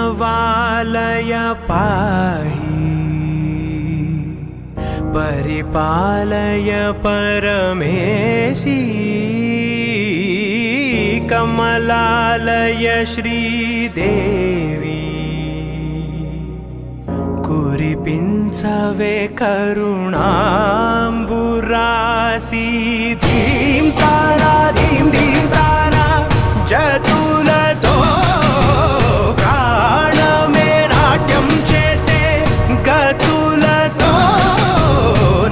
प्रणवालय पाहि परिपालय परमेशी कमलालय श्रीदेवी कुरिपिंचवे करुणांबुरासी धीं तारा धीं धीं तारा जतुलतो प्राणमे नाट्यं चेसे गतुलतो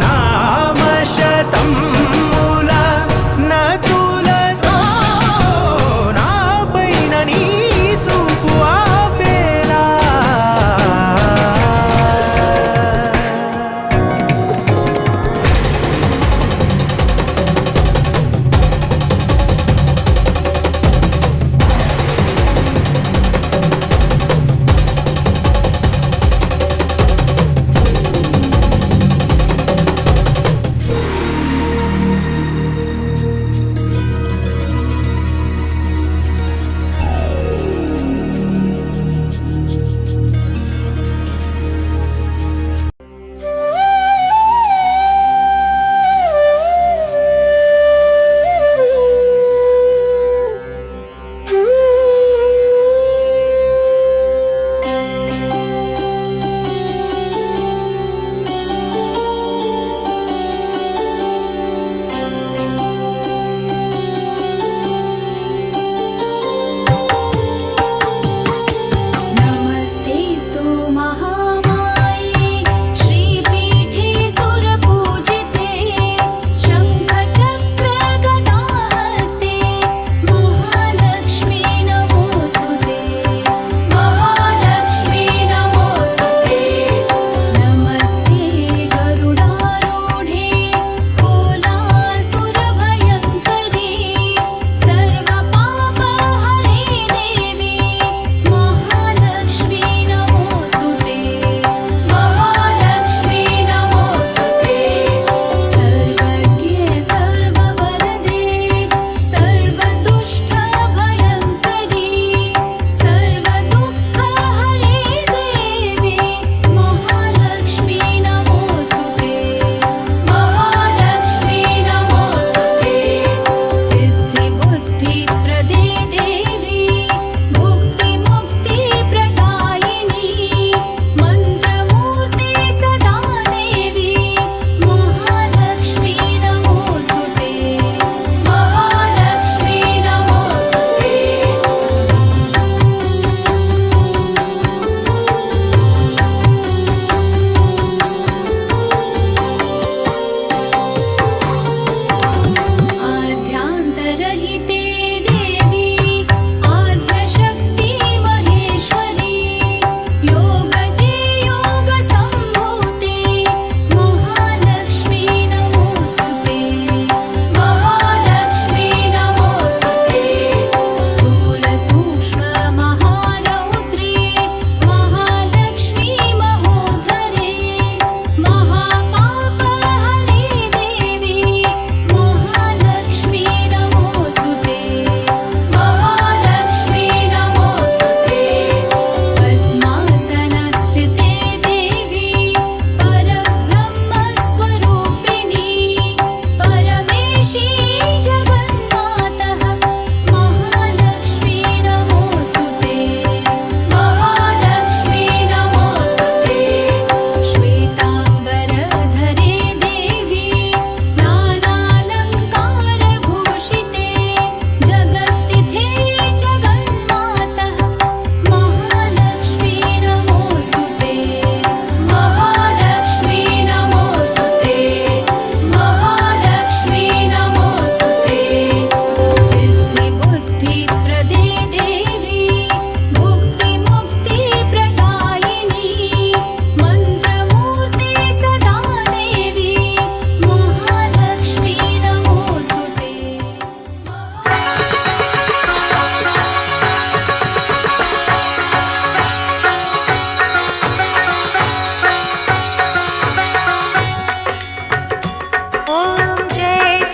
नामशतं मूल नतुलतो नापैन नी చూపు ఆపేలా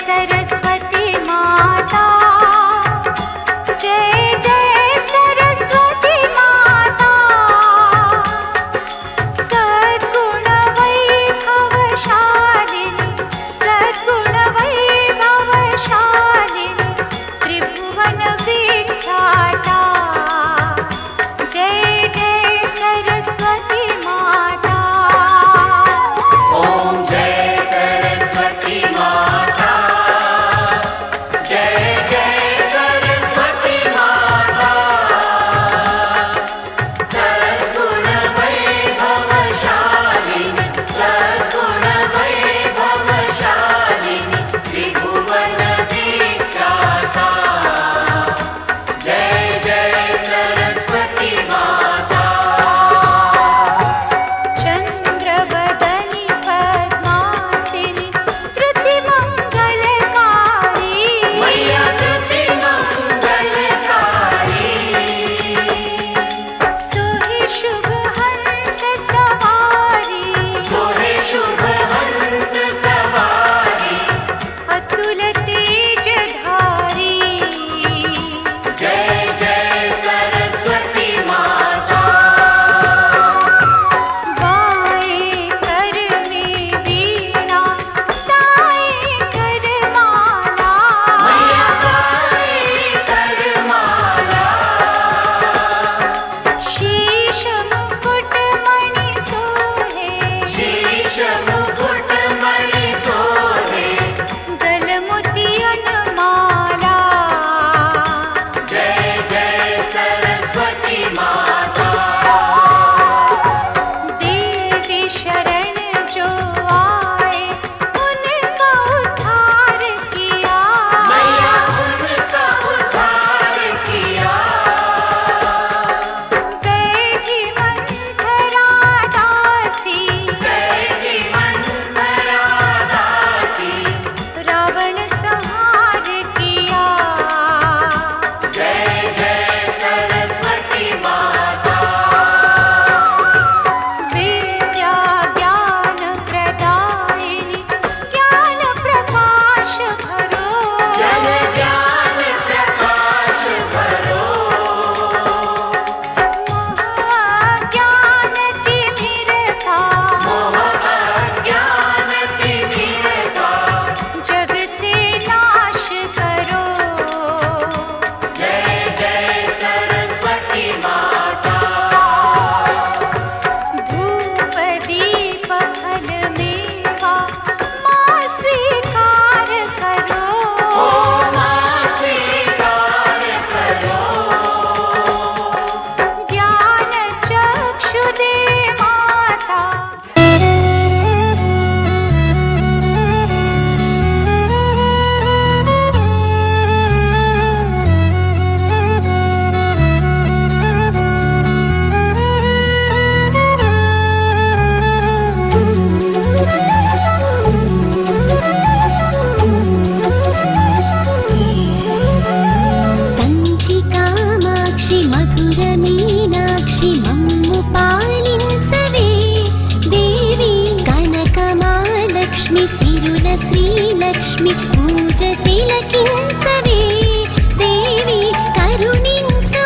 सरस्वती माता, जय जय सरस्वती माता। सद्गुण वैभवशालिनी, सद्गुण वैभवशालिनी, त्रिभुवन विख्याता, जय जय सरस्वती माता। ओम जय सरस्वती माता, जय जय सरस्वती माता। सद्गुण वैभवशालिनी, सद्गुण वैभवशालिनी, त्रिभुवन विख्याता, जय जय सरस्वती माता। चंद्रवदनी पद्मासिनी, धृतिमंगलकारी, मैया धृति मंगलकारी। सोहे शुभ हंस सवारी, सोहे शुभ हंस सवारी, अतुल तेजधारी, जय जय सरस्वती माता। गाए कर में वीणा, गाए कर माला, मैया गाए कर माला। शीश मुकुट मणि सोहे, शीश मुकुट मणि सोहे, गल मोतियन माला, जय जय सरस्वती माता। देवी शरण जो आए उनका उद्धार किया, मैया उनका उद्धार किया। बैठी मंथरा दासी, जय मंथरा दासी, रावण संहार किया, जय जय सरस्वती माता। विद्या ज्ञान प्रदायिनी, ज्ञान प्रकाश भरो, जन ज्ञान प्रकाश भरो। मोह अज्ञान तिमिरता, मोह अज्ञान तिमिरता, जग से नाश करो, जय जय सरस्वती माता। धूप दीप फल मेवा माँ स्वीकार करो, ओ माँ स्वीकार करो। ज्ञान चक्षु दे माता। కంచి కామాక్షి మధుర మీనాక్షి మమ్ము పాలించవే దేవి కనకమాలక్ష్మి సిరుల శ్రీలక్ష్మి పూజ తిలకించవే దేవి కరుణించు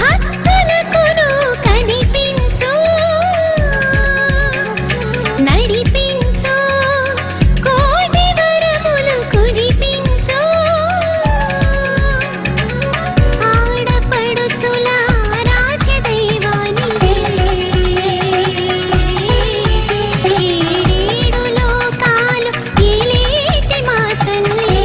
భక్తులకును కనిపించు నడిపించు కోటి వరములు కురిపించు ఆడపడుచుల రాజ్యదైవానివే ఏడేడు లోకాలు ఏలేటి మా తల్లి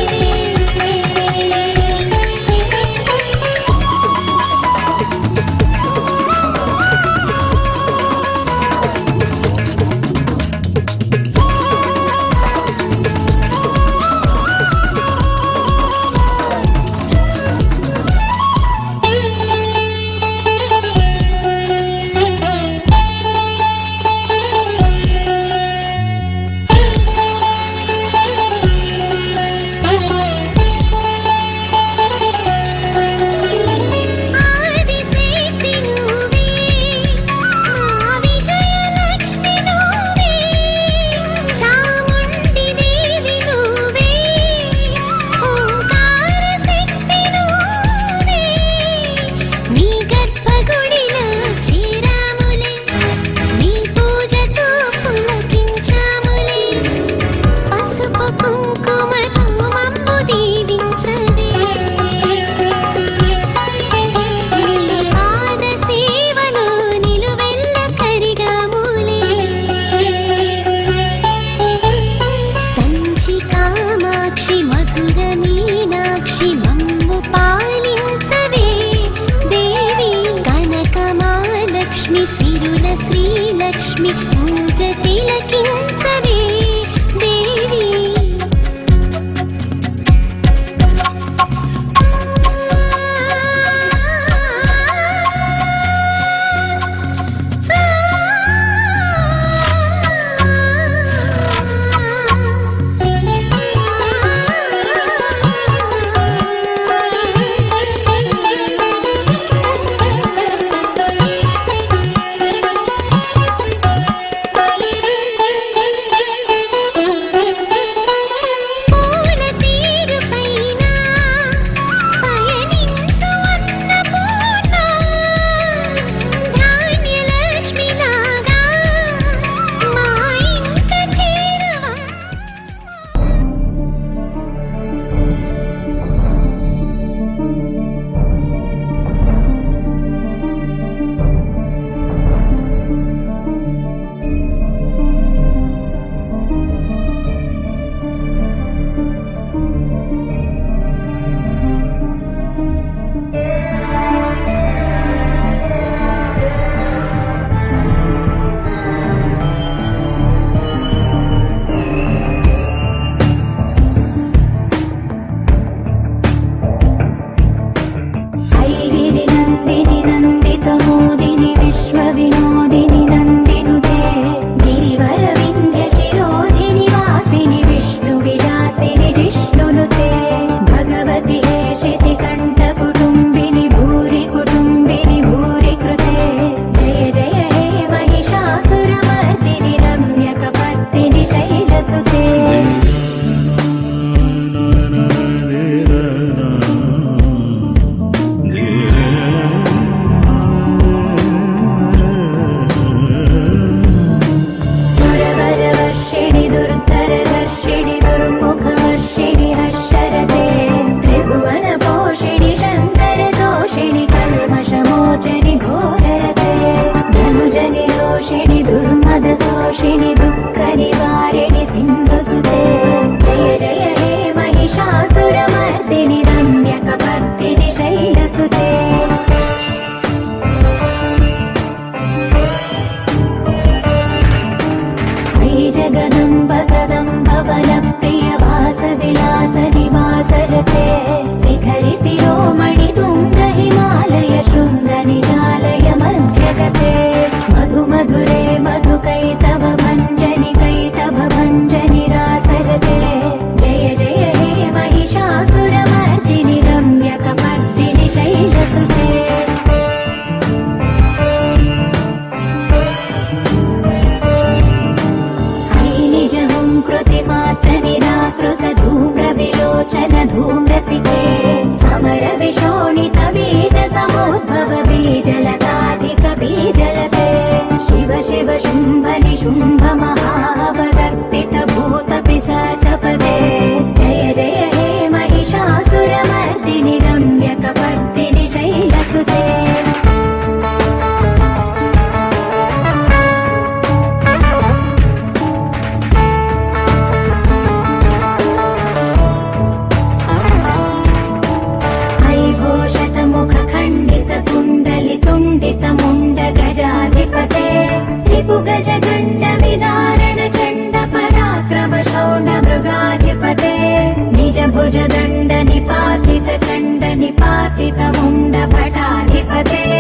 प्रिय वास विलास निवासरते शिखरि शिरोमणि तुंग हिमालय शृंग निजालय मध्यगते मधु मधुरे मधुकैतव भञ्जनि कैटभ भञ्जनि रासरते जय जय हे महिषासुरमर्दिनि रम्यकपर्दिनि शैलसुते कृतिमात्र निराकृत धूम्र विलोचन धूम्रसिते समर विशोणित बीज समुद्भव बीजलताधिक बीजलते शिव शिव शुम्भ निशुम्भ महावदर्पित भूत पिशाचपदे जय जय हे महिषासुरमर्दिनि रम्यकपर्दिनि शैलसुते मुण्ड गजाधिपते रिपु गज गण्ड विदारण चण्ड पराक्रम शौण्ड मृगाधिपते निज भुज दण्ड निपातित चण्ड निपातित मुण्ड भटाधिपते